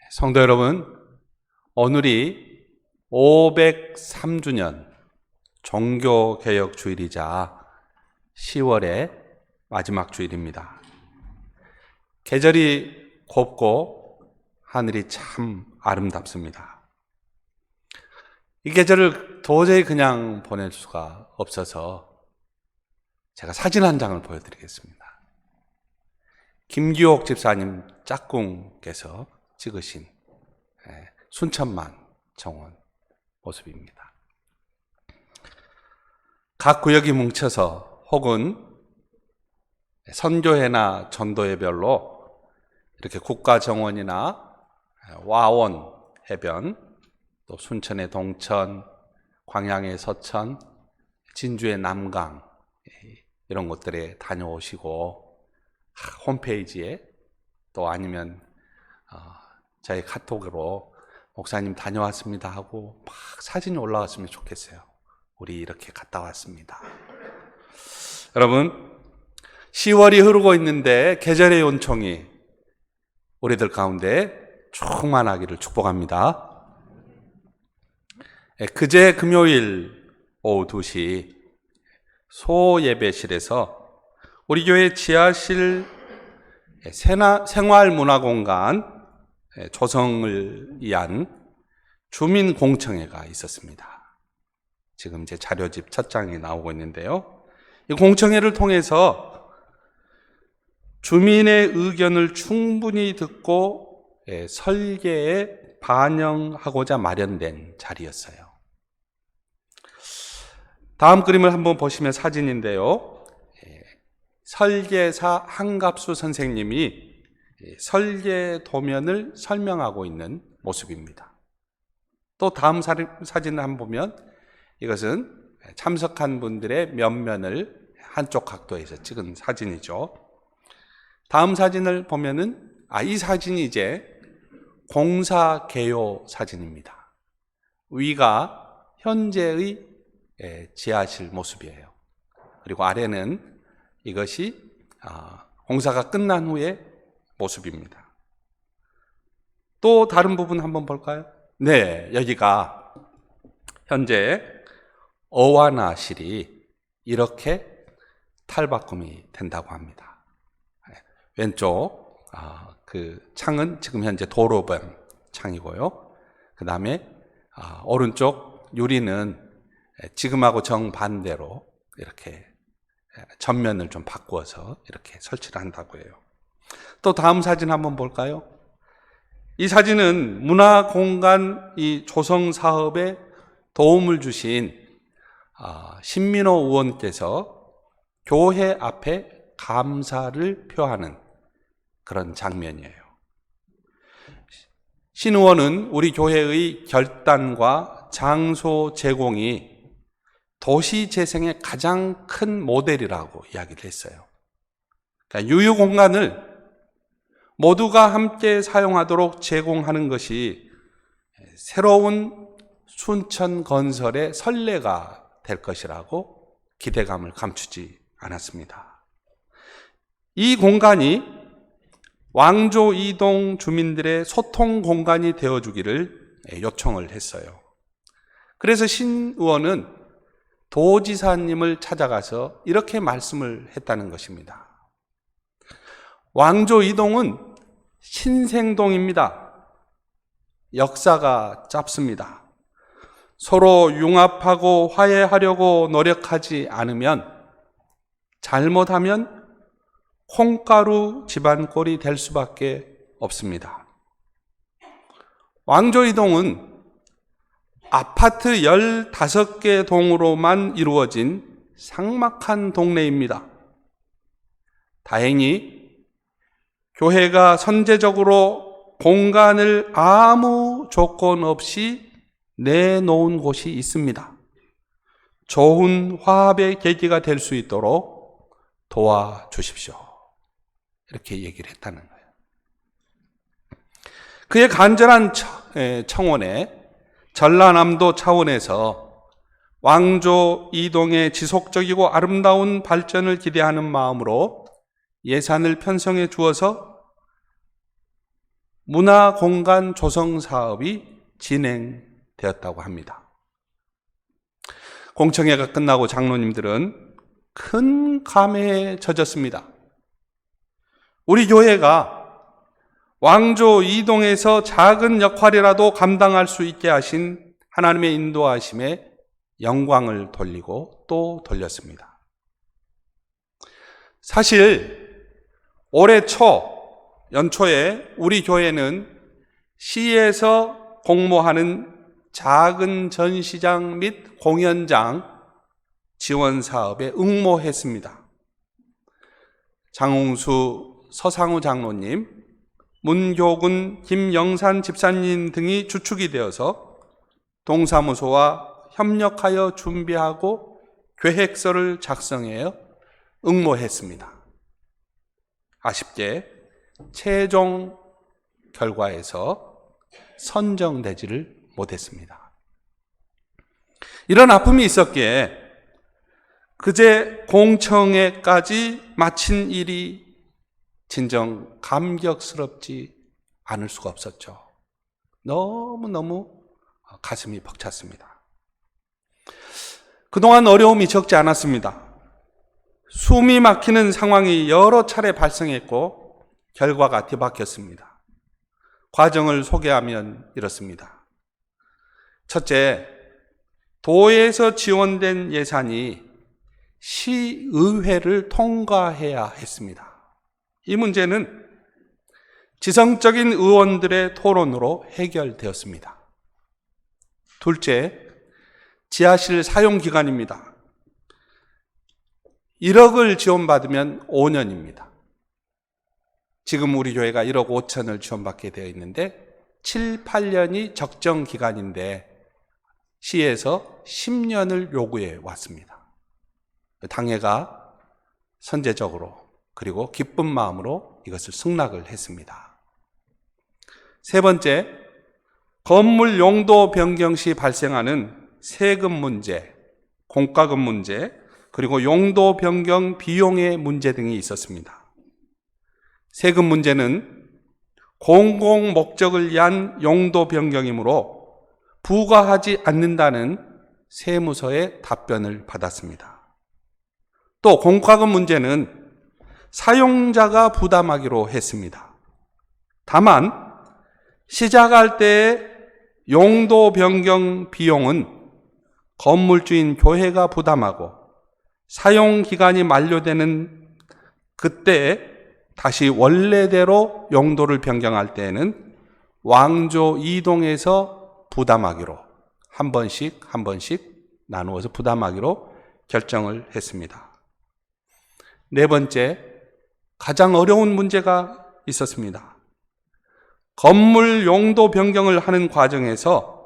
성도 여러분, 오늘이 503주년 종교개혁 주일이자 10월의 마지막 주일입니다. 계절이 곱고 하늘이 참 아름답습니다. 이 계절을 도저히 그냥 보낼 수가 없어서 제가 사진 한 장을 보여드리겠습니다. 김기옥 집사님 짝꿍께서 찍으신 순천만 정원 모습입니다. 각 구역이 뭉쳐서 혹은 선교회나 전도회별로 이렇게 국가정원이나 와원 해변, 또 순천의 동천, 광양의 서천, 진주의 남강 이런 곳들에 다녀오시고 홈페이지에 또 아니면 저희 카톡으로 목사님 다녀왔습니다 하고 막 사진이 올라왔으면 좋겠어요. 우리 이렇게 갔다 왔습니다. 여러분, 10월이 흐르고 있는데 계절의 요청이 우리들 가운데 충만하기를 축복합니다. 그제 금요일 오후 2시 소예배실에서 우리 교회 지하실 생활문화공간 조성을 위한 주민공청회가 있었습니다. 지금 제 자료집 첫 장이 나오고 있는데요. 이 공청회를 통해서 주민의 의견을 충분히 듣고 설계에 반영하고자 마련된 자리였어요. 다음 그림을 한번 보시면 사진인데요. 설계사 한갑수 선생님이 설계 도면을 설명하고 있는 모습입니다. 또 다음 사진을 한번 보면 이것은 참석한 분들의 면면을 한쪽 각도에서 찍은 사진이죠. 다음 사진을 보면은 이 사진이 이제 공사 개요 사진입니다. 위가 현재의 지하실 모습이에요. 그리고 아래는 이것이 공사가 끝난 후에 모습입니다. 또 다른 부분 한번 볼까요? 네, 여기가 현재 어와나실이 이렇게 탈바꿈이 된다고 합니다. 왼쪽 그 창은 지금 현재 도로변 창이고요. 그 다음에 오른쪽 유리는 지금하고 정반대로 이렇게 전면을 좀 바꾸어서 이렇게 설치를 한다고 해요. 또 다음 사진 한번 볼까요? 이 사진은 문화공간 이 조성 사업에 도움을 주신 신민호 의원께서 교회 앞에 감사를 표하는 그런 장면이에요. 신 의원은 우리 교회의 결단과 장소 제공이 도시 재생의 가장 큰 모델이라고 이야기를 했어요. 그러니까 유휴 공간을 모두가 함께 사용하도록 제공하는 것이 새로운 순천 건설의 선례가 될 것이라고 기대감을 감추지 않았습니다. 이 공간이 왕조 이동 주민들의 소통 공간이 되어주기를 요청을 했어요. 그래서 신 의원은 도지사님을 찾아가서 이렇게 말씀을 했다는 것입니다. 왕조 이동은 신생동입니다. 역사가 짧습니다. 서로 융합하고 화해하려고 노력하지 않으면 잘못하면 콩가루 집안꼴이 될 수밖에 없습니다. 왕조 이동은 아파트 15개 동으로만 이루어진 삭막한 동네입니다. 다행히 교회가 선제적으로 공간을 아무 조건 없이 내놓은 곳이 있습니다. 좋은 화합의 계기가 될 수 있도록 도와주십시오. 이렇게 얘기를 했다는 거예요. 그의 간절한 청원에 전라남도 차원에서 왕조 이동의 지속적이고 아름다운 발전을 기대하는 마음으로 예산을 편성해 주어서 문화공간 조성 사업이 진행되었다고 합니다. 공청회가 끝나고 장로님들은 큰 감회에 젖었습니다. 우리 교회가 왕조 이동에서 작은 역할이라도 감당할 수 있게 하신 하나님의 인도하심에 영광을 돌리고 또 돌렸습니다. 사실 올해 연초에 우리 교회는 시에서 공모하는 작은 전시장 및 공연장 지원 사업에 응모했습니다. 장홍수 서상우 장로님, 문교군 김영산 집사님 등이 주축이 되어서 동사무소와 협력하여 준비하고 계획서를 작성하여 응모했습니다. 아쉽게 최종 결과에서 선정되지를 못했습니다. 이런 아픔이 있었기에 그제 공청회까지 마친 일이 진정 감격스럽지 않을 수가 없었죠. 너무너무 가슴이 벅찼습니다. 그동안 어려움이 적지 않았습니다. 숨이 막히는 상황이 여러 차례 발생했고 결과가 뒤바뀌었습니다. 과정을 소개하면 이렇습니다. 첫째, 도에서 지원된 예산이 시의회를 통과해야 했습니다. 이 문제는 지성적인 의원들의 토론으로 해결되었습니다. 둘째, 지하실 사용 기간입니다. 1억을 지원받으면 5년입니다. 지금 우리 교회가 1억 5천을 지원받게 되어 있는데 7, 8년이 적정 기간인데 시에서 10년을 요구해 왔습니다. 당회가 선제적으로 그리고 기쁜 마음으로 이것을 승낙을 했습니다. 세 번째, 건물 용도 변경 시 발생하는 세금 문제, 공과금 문제, 그리고 용도 변경 비용의 문제 등이 있었습니다. 세금 문제는 공공 목적을 위한 용도 변경이므로 부과하지 않는다는 세무서의 답변을 받았습니다. 또 공과금 문제는 사용자가 부담하기로 했습니다. 다만 시작할 때의 용도 변경 비용은 건물주인 교회가 부담하고 사용 기간이 만료되는 그때 다시 원래대로 용도를 변경할 때에는 왕조 이동에서 부담하기로 한 번씩 나누어서 부담하기로 결정을 했습니다. 네 번째, 가장 어려운 문제가 있었습니다. 건물 용도 변경을 하는 과정에서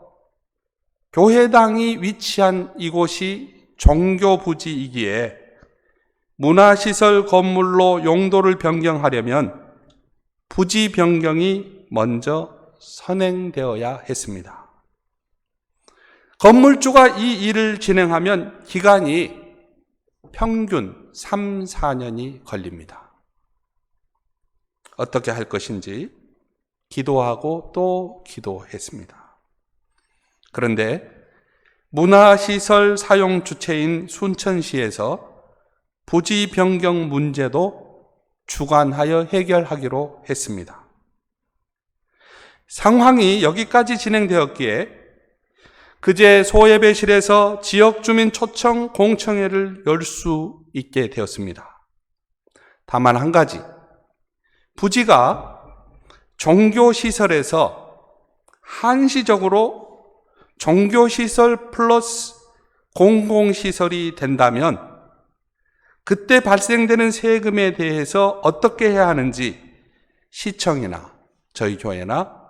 교회당이 위치한 이곳이 종교부지이기에 문화시설 건물로 용도를 변경하려면 부지 변경이 먼저 선행되어야 했습니다. 건물주가 이 일을 진행하면 기간이 평균 3, 4년이 걸립니다. 어떻게 할 것인지 기도하고 또 기도했습니다. 그런데 문화시설 사용 주체인 순천시에서 부지 변경 문제도 주관하여 해결하기로 했습니다. 상황이 여기까지 진행되었기에 그제 소예배실에서 지역주민 초청 공청회를 열 수 있게 되었습니다. 다만 한 가지, 부지가 종교시설에서 한시적으로 종교시설 플러스 공공시설이 된다면 그때 발생되는 세금에 대해서 어떻게 해야 하는지 시청이나 저희 교회나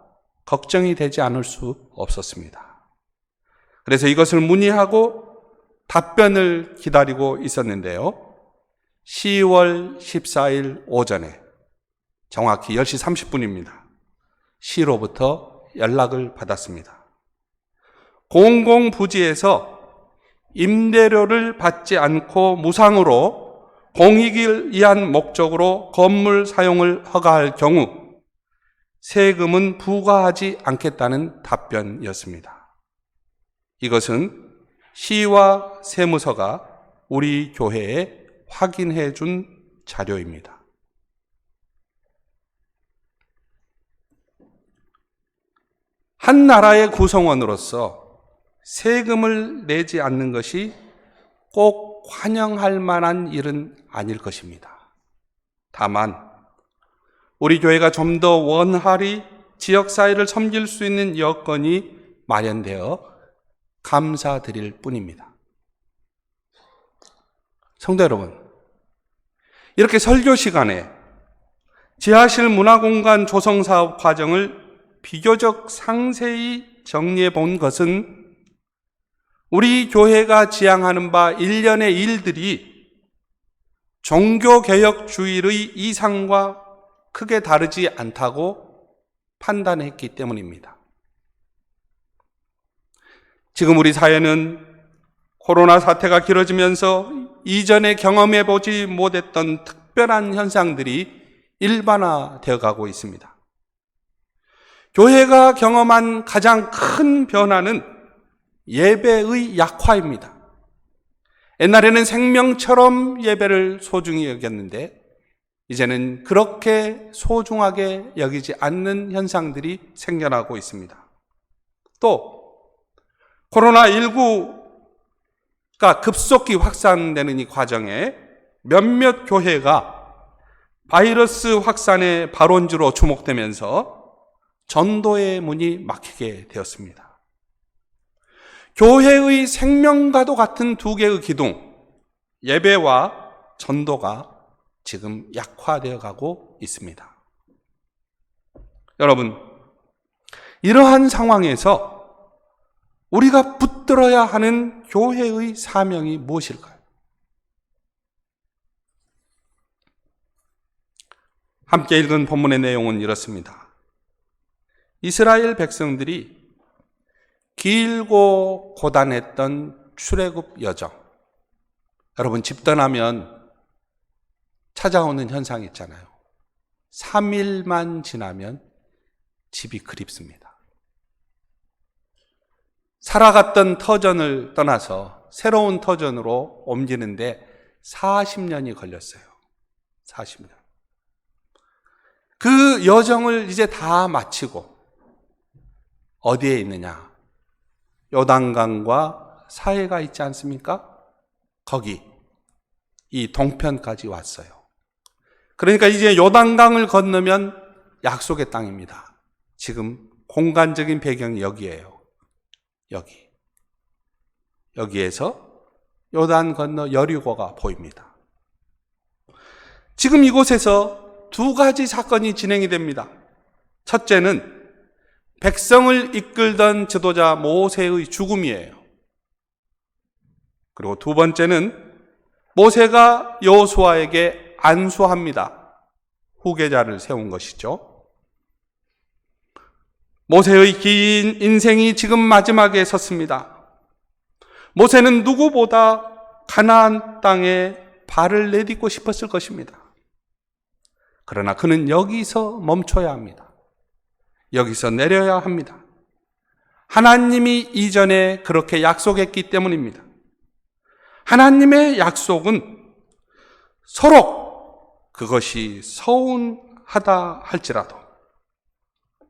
걱정이 되지 않을 수 없었습니다. 그래서 이것을 문의하고 답변을 기다리고 있었는데요. 10월 14일 오전에 정확히 10시 30분입니다. 시로부터 연락을 받았습니다. 공공부지에서 임대료를 받지 않고 무상으로 공익을 위한 목적으로 건물 사용을 허가할 경우 세금은 부과하지 않겠다는 답변이었습니다. 이것은 시와 세무서가 우리 교회에 확인해 준 자료입니다. 한 나라의 구성원으로서 세금을 내지 않는 것이 꼭 환영할 만한 일은 아닐 것입니다. 다만 우리 교회가 좀 더 원활히 지역사회를 섬길 수 있는 여건이 마련되어 감사드릴 뿐입니다. 성도 여러분, 이렇게 설교 시간에 지하실 문화공간 조성사업 과정을 비교적 상세히 정리해 본 것은 우리 교회가 지향하는 바 일련의 일들이 종교개혁주의의 이상과 크게 다르지 않다고 판단했기 때문입니다. 지금 우리 사회는 코로나 사태가 길어지면서 이전에 경험해보지 못했던 특별한 현상들이 일반화되어 가고 있습니다. 교회가 경험한 가장 큰 변화는 예배의 약화입니다. 옛날에는 생명처럼 예배를 소중히 여겼는데 이제는 그렇게 소중하게 여기지 않는 현상들이 생겨나고 있습니다. 또 코로나19가 급속히 확산되는 이 과정에 몇몇 교회가 바이러스 확산의 발원지로 주목되면서 전도의 문이 막히게 되었습니다. 교회의 생명과도 같은 두 개의 기둥, 예배와 전도가 지금 약화되어 가고 있습니다. 여러분, 이러한 상황에서 우리가 붙들어야 하는 교회의 사명이 무엇일까요? 함께 읽은 본문의 내용은 이렇습니다. 이스라엘 백성들이 길고 고단했던 출애굽 여정. 여러분, 집 떠나면 찾아오는 현상이 있잖아요. 3일만 지나면 집이 그립습니다. 살아갔던 터전을 떠나서 새로운 터전으로 옮기는데 40년이 걸렸어요. 40년. 그 여정을 이제 다 마치고 어디에 있느냐? 요단강과 사해가 있지 않습니까? 거기 이 동편까지 왔어요. 그러니까 이제 요단강을 건너면 약속의 땅입니다. 지금 공간적인 배경이 여기예요. 여기에서 요단 건너 여리고가 보입니다. 지금 이곳에서 두 가지 사건이 진행이 됩니다. 첫째는 백성을 이끌던 지도자 모세의 죽음이에요. 그리고 두 번째는 모세가 여호수아에게 안수합니다. 후계자를 세운 것이죠. 모세의 긴 인생이 지금 마지막에 섰습니다. 모세는 누구보다 가나안 땅에 발을 내딛고 싶었을 것입니다. 그러나 그는 여기서 멈춰야 합니다. 여기서 내려야 합니다. 하나님이 이전에 그렇게 약속했기 때문입니다. 하나님의 약속은 서로 그것이 서운하다 할지라도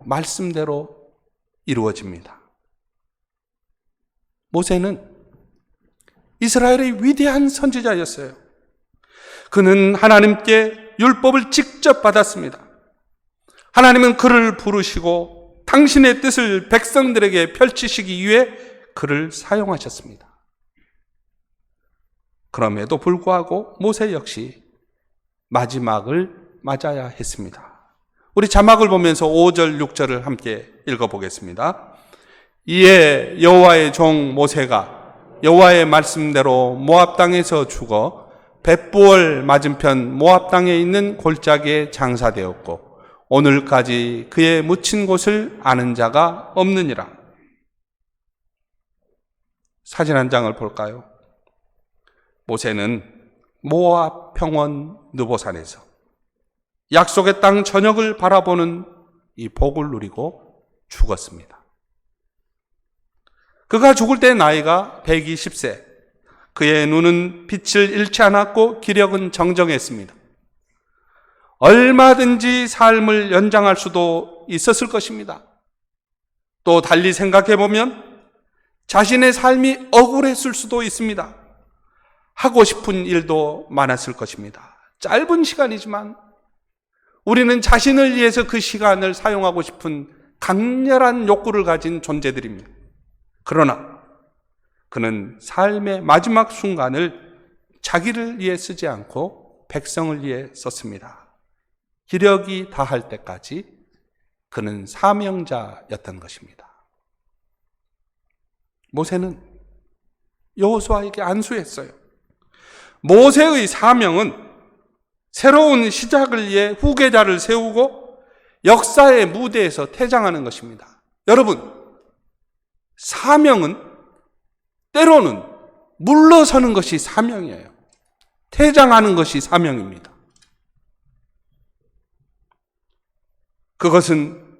말씀대로 이루어집니다. 모세는 이스라엘의 위대한 선지자였어요. 그는 하나님께 율법을 직접 받았습니다. 하나님은 그를 부르시고 당신의 뜻을 백성들에게 펼치시기 위해 그를 사용하셨습니다. 그럼에도 불구하고 모세 역시 마지막을 맞아야 했습니다. 우리 자막을 보면서 5절, 6절을 함께 읽어보겠습니다. 이에 여호와의 종 모세가 여호와의 말씀대로 모압 땅에서 죽어 벳부얼 맞은편 모압 땅에 있는 골짜기에 장사되었고 오늘까지 그의 묻힌 곳을 아는 자가 없느니라. 사진 한 장을 볼까요? 모세는 모압 평원 느보산에서 약속의 땅 전역을 바라보는 이 복을 누리고 죽었습니다. 그가 죽을 때 나이가 120세. 그의 눈은 빛을 잃지 않았고 기력은 정정했습니다. 얼마든지 삶을 연장할 수도 있었을 것입니다. 또 달리 생각해보면 자신의 삶이 억울했을 수도 있습니다. 하고 싶은 일도 많았을 것입니다. 짧은 시간이지만 우리는 자신을 위해서 그 시간을 사용하고 싶은 강렬한 욕구를 가진 존재들입니다. 그러나 그는 삶의 마지막 순간을 자기를 위해 쓰지 않고 백성을 위해 썼습니다. 기력이 다할 때까지 그는 사명자였던 것입니다. 모세는 여호수아에게 안수했어요. 모세의 사명은 새로운 시작을 위해 후계자를 세우고 역사의 무대에서 퇴장하는 것입니다. 여러분, 사명은 때로는 물러서는 것이 사명이에요. 퇴장하는 것이 사명입니다. 그것은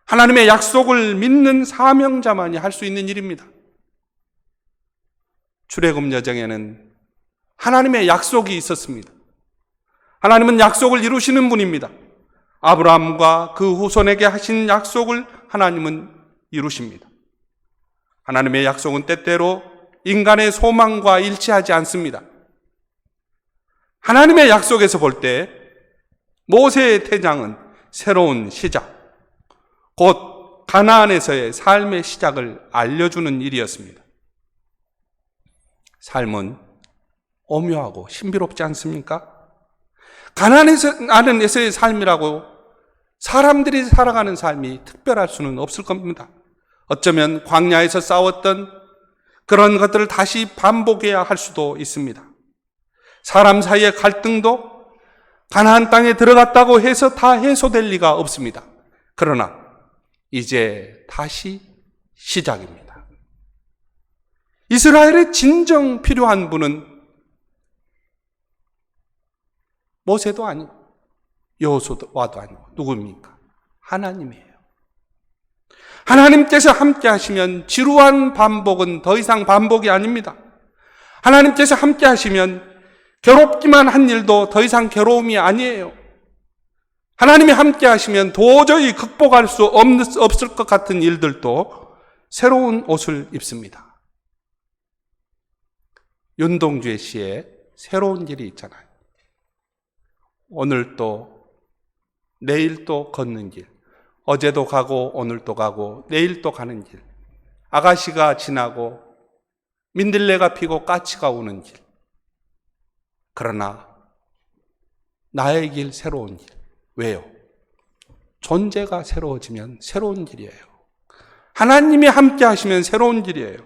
하나님의 약속을 믿는 사명자만이 할 수 있는 일입니다. 출애굽 여정에는 하나님의 약속이 있었습니다. 하나님은 약속을 이루시는 분입니다. 아브라함과 그 후손에게 하신 약속을 하나님은 이루십니다. 하나님의 약속은 때때로 인간의 소망과 일치하지 않습니다. 하나님의 약속에서 볼 때 모세의 퇴장은 새로운 시작, 곧 가나안에서의 삶의 시작을 알려주는 일이었습니다. 삶은 오묘하고 신비롭지 않습니까? 가나안에서의 삶이라고 사람들이 살아가는 삶이 특별할 수는 없을 겁니다. 어쩌면 광야에서 싸웠던 그런 것들을 다시 반복해야 할 수도 있습니다. 사람 사이의 갈등도 가나안 땅에 들어갔다고 해서 다 해소될 리가 없습니다. 그러나 이제 다시 시작입니다. 이스라엘에 진정 필요한 분은 모세도 아니고 여호수아도 아니고 누구입니까? 하나님이에요. 하나님께서 함께 하시면 지루한 반복은 더 이상 반복이 아닙니다. 하나님께서 함께 하시면 괴롭기만 한 일도 더 이상 괴로움이 아니에요. 하나님이 함께 하시면 도저히 극복할 수 없을 것 같은 일들도 새로운 옷을 입습니다. 윤동주의 시에 새로운 길이 있잖아요. 오늘도 내일도 걷는 길, 어제도 가고 오늘도 가고 내일도 가는 길, 아가씨가 지나고 민들레가 피고 까치가 오는 길. 그러나 나의 길 새로운 길. 왜요? 존재가 새로워지면 새로운 길이에요. 하나님이 함께 하시면 새로운 길이에요.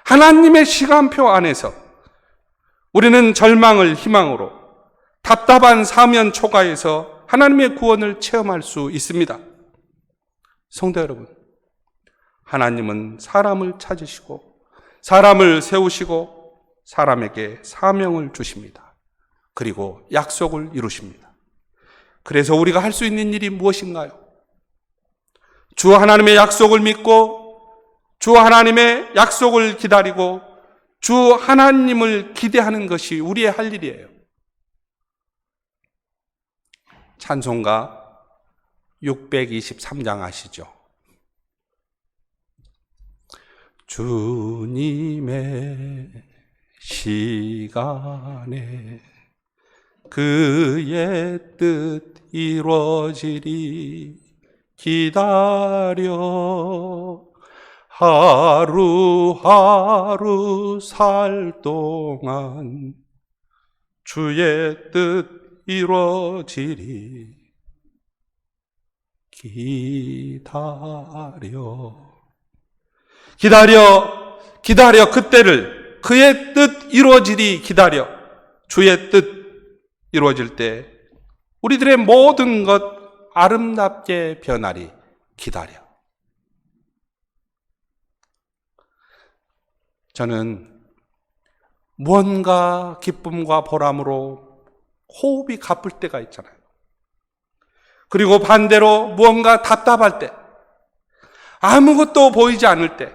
하나님의 시간표 안에서 우리는 절망을 희망으로, 답답한 사면 초가에서 하나님의 구원을 체험할 수 있습니다. 성도 여러분, 하나님은 사람을 찾으시고 사람을 세우시고 사람에게 사명을 주십니다. 그리고 약속을 이루십니다. 그래서 우리가 할 수 있는 일이 무엇인가요? 주 하나님의 약속을 믿고 주 하나님의 약속을 기다리고 주 하나님을 기대하는 것이 우리의 할 일이에요. 찬송가 623장 아시죠? 주님의 시간에 그의 뜻 이루어지리 기다려 하루하루 살 동안 주의 뜻 이루어지리 기다려 그때를 그의 뜻 이루어지리 기다려 주의 뜻 이루어질 때 우리들의 모든 것 아름답게 변하리 기다려. 저는 무언가 기쁨과 보람으로 호흡이 가쁠 때가 있잖아요. 그리고 반대로 무언가 답답할 때, 아무것도 보이지 않을 때,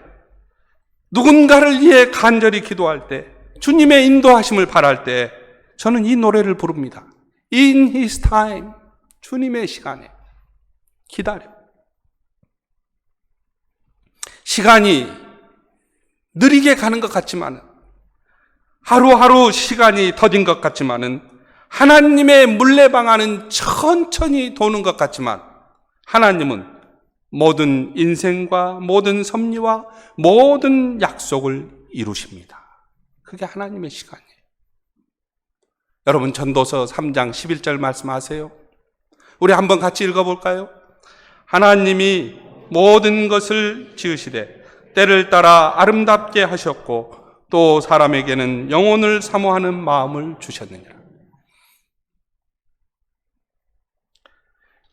누군가를 위해 간절히 기도할 때, 주님의 인도하심을 바랄 때 저는 이 노래를 부릅니다. In His time, 주님의 시간에 기다려. 시간이 느리게 가는 것 같지만은, 하루하루 시간이 더딘 것 같지만은, 하나님의 물레방아는 천천히 도는 것 같지만, 하나님은 모든 인생과 모든 섭리와 모든 약속을 이루십니다. 그게 하나님의 시간이에요. 여러분, 전도서 3장 11절 말씀하세요. 우리 한번 같이 읽어볼까요? 하나님이 모든 것을 지으시되 때를 따라 아름답게 하셨고 또 사람에게는 영혼을 사모하는 마음을 주셨느니라.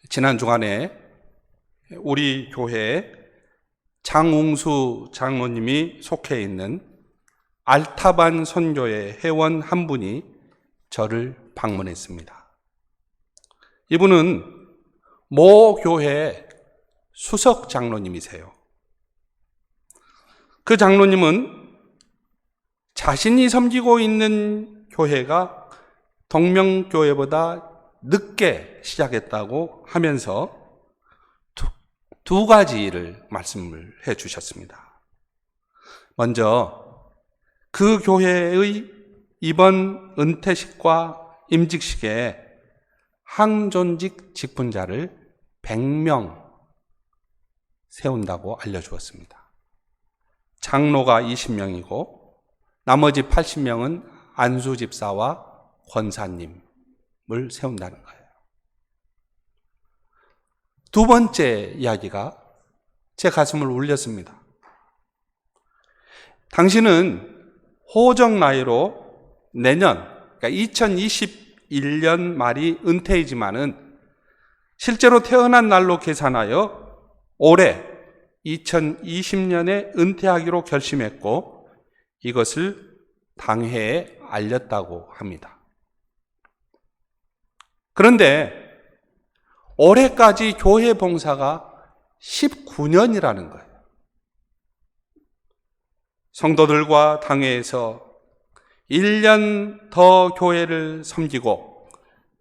지난 주간에 우리 교회에 장웅수 장로님이 속해 있는 알타반 선교회 회원 한 분이 저를 방문했습니다. 이분은 모 교회 수석 장로님이세요. 그 장로님은 자신이 섬기고 있는 교회가 동명교회보다 늦게 시작했다고 하면서 두 가지를 말씀을 해 주셨습니다. 먼저 그 교회의 이번 은퇴식과 임직식에 항존직 직분자를 100명 세운다고 알려주었습니다. 장로가 20명이고 나머지 80명은 안수집사와 권사님을 세운다는 거예요. 두 번째 이야기가 제 가슴을 울렸습니다. 당신은 호적 나이로 내년, 그러니까 2021년 말이 은퇴이지만은 실제로 태어난 날로 계산하여 올해 2020년에 은퇴하기로 결심했고 이것을 당회에 알렸다고 합니다. 그런데 올해까지 교회 봉사가 19년이라는 거예요. 성도들과 당회에서 1년 더 교회를 섬기고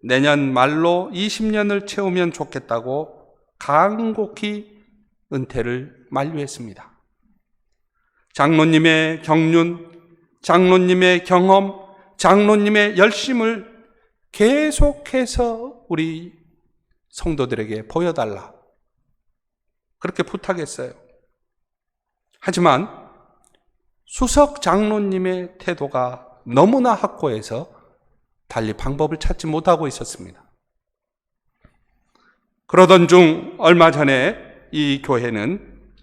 내년 말로 20년을 채우면 좋겠다고 간곡히 은퇴를 만류했습니다. 장로님의 경륜, 장로님의 경험, 장로님의 열심을 계속해서 우리 성도들에게 보여달라. 그렇게 부탁했어요. 하지만 수석 장로님의 태도가 너무나 확고해서 달리 방법을 찾지 못하고 있었습니다. 그러던 중 얼마 전에 이 교회는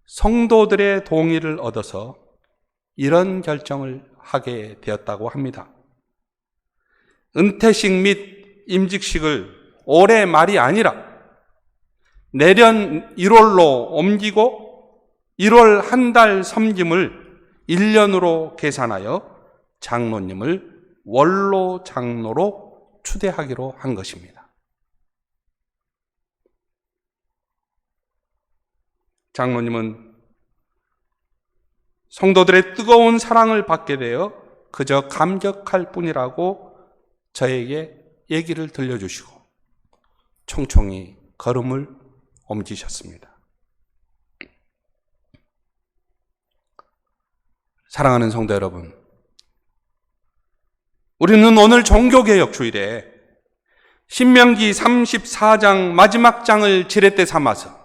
성도들의 동의를 얻어서 이런 결정을 하게 되었다고 합니다. 은퇴식 및 임직식을 올해 말이 아니라 내년 1월로 옮기고 1월 한 달 섬김을 1년으로 계산하여 장로님을 원로 장로로 추대하기로 한 것입니다. 장로님은 성도들의 뜨거운 사랑을 받게 되어 그저 감격할 뿐이라고 저에게 얘기를 들려주시고 총총히 걸음을 옮기셨습니다. 사랑하는 성도 여러분, 우리는 오늘 종교개혁 주일에 신명기 34장 마지막 장을 지렛대 삼아서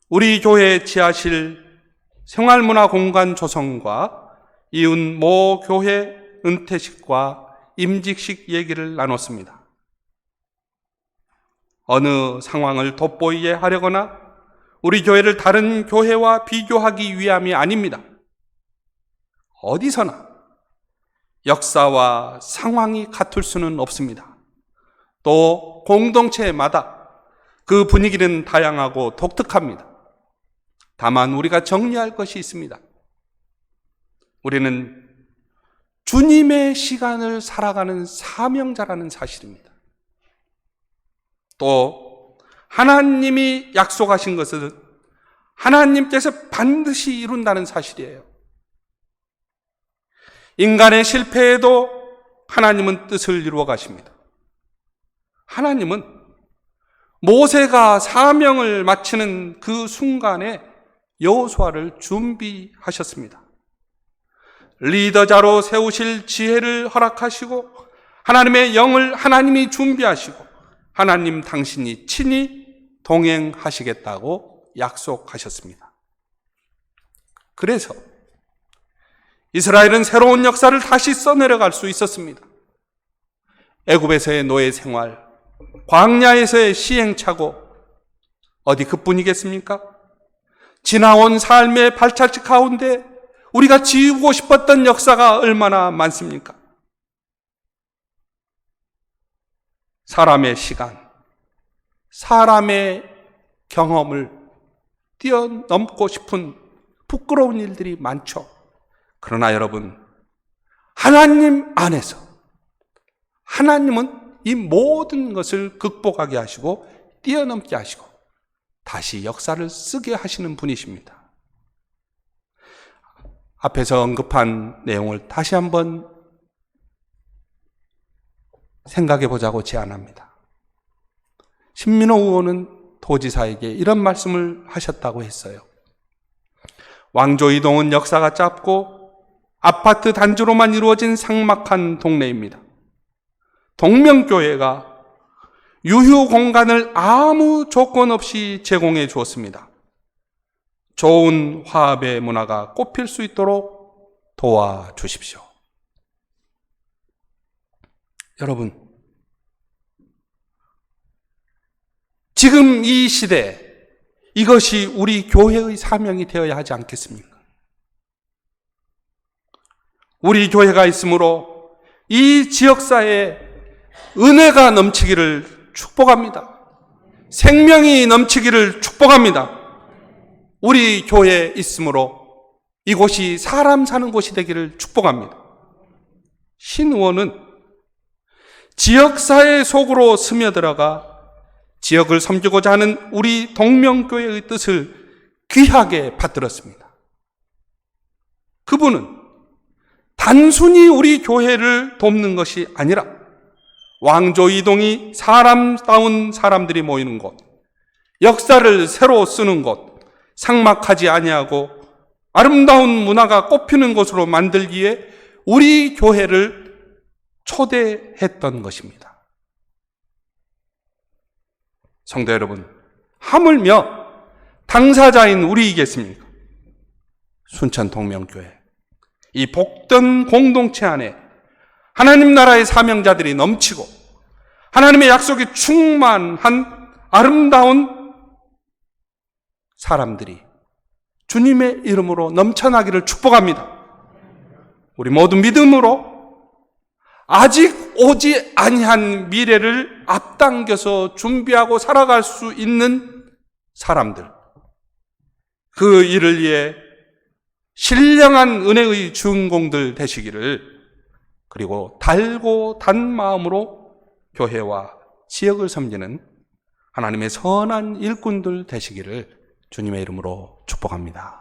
우리 교회 지하실 생활문화 공간 조성과 이웃 모 교회 은퇴식과 임직식 얘기를 나눴습니다. 어느 상황을 돋보이게 하려거나 우리 교회를 다른 교회와 비교하기 위함이 아닙니다. 어디서나 역사와 상황이 같을 수는 없습니다. 또 공동체마다 그 분위기는 다양하고 독특합니다. 다만 우리가 정리할 것이 있습니다. 우리는 주님의 시간을 살아가는 사명자라는 사실입니다. 또 하나님이 약속하신 것은 하나님께서 반드시 이룬다는 사실이에요. 인간의 실패에도 하나님은 뜻을 이루어 가십니다. 하나님은 모세가 사명을 마치는 그 순간에 여호수아를 준비하셨습니다. 리더자로 세우실 지혜를 허락하시고 하나님의 영을 하나님이 준비하시고 하나님 당신이 친히 동행하시겠다고 약속하셨습니다. 그래서 이스라엘은 새로운 역사를 다시 써내려갈 수 있었습니다. 애굽에서의 노예 생활, 광야에서의 시행착오, 어디 그뿐이겠습니까? 지나온 삶의 발자취 가운데 우리가 지우고 싶었던 역사가 얼마나 많습니까? 사람의 시간, 사람의 경험을 뛰어넘고 싶은 부끄러운 일들이 많죠. 그러나 여러분, 하나님 안에서 하나님은 이 모든 것을 극복하게 하시고 뛰어넘게 하시고 다시 역사를 쓰게 하시는 분이십니다. 앞에서 언급한 내용을 다시 한번 생각해 보자고 제안합니다. 신민호 의원은 도지사에게 이런 말씀을 하셨다고 했어요. 왕조 이동은 역사가 짧고 아파트 단지로만 이루어진 삭막한 동네입니다. 동명교회가 유휴 공간을 아무 조건 없이 제공해 주었습니다. 좋은 화합의 문화가 꽃필 수 있도록 도와주십시오. 여러분, 지금 이 시대, 이것이 우리 교회의 사명이 되어야 하지 않겠습니까? 우리 교회가 있으므로 이 지역사회에 은혜가 넘치기를 축복합니다. 생명이 넘치기를 축복합니다. 우리 교회에 있으므로 이곳이 사람 사는 곳이 되기를 축복합니다. 신 의원은 지역사회 속으로 스며들어가 지역을 섬기고자 하는 우리 동명교회의 뜻을 귀하게 받들었습니다. 그분은 단순히 우리 교회를 돕는 것이 아니라 왕조 이동이 사람다운 사람들이 모이는 곳, 역사를 새로 쓰는 곳, 삭막하지 아니하고 아름다운 문화가 꽃피는 곳으로 만들기에 우리 교회를 초대했던 것입니다. 성도 여러분, 하물며 당사자인 우리이겠습니까? 순천 동명교회, 이 복된 공동체 안에 하나님 나라의 사명자들이 넘치고 하나님의 약속이 충만한 아름다운 사람들이 주님의 이름으로 넘쳐나기를 축복합니다. 우리 모두 믿음으로 아직 오지 아니한 미래를 앞당겨서 준비하고 살아갈 수 있는 사람들, 그 일을 위해 신령한 은혜의 주인공들 되시기를, 그리고 달고 단 마음으로 교회와 지역을 섬기는 하나님의 선한 일꾼들 되시기를 주님의 이름으로 축복합니다.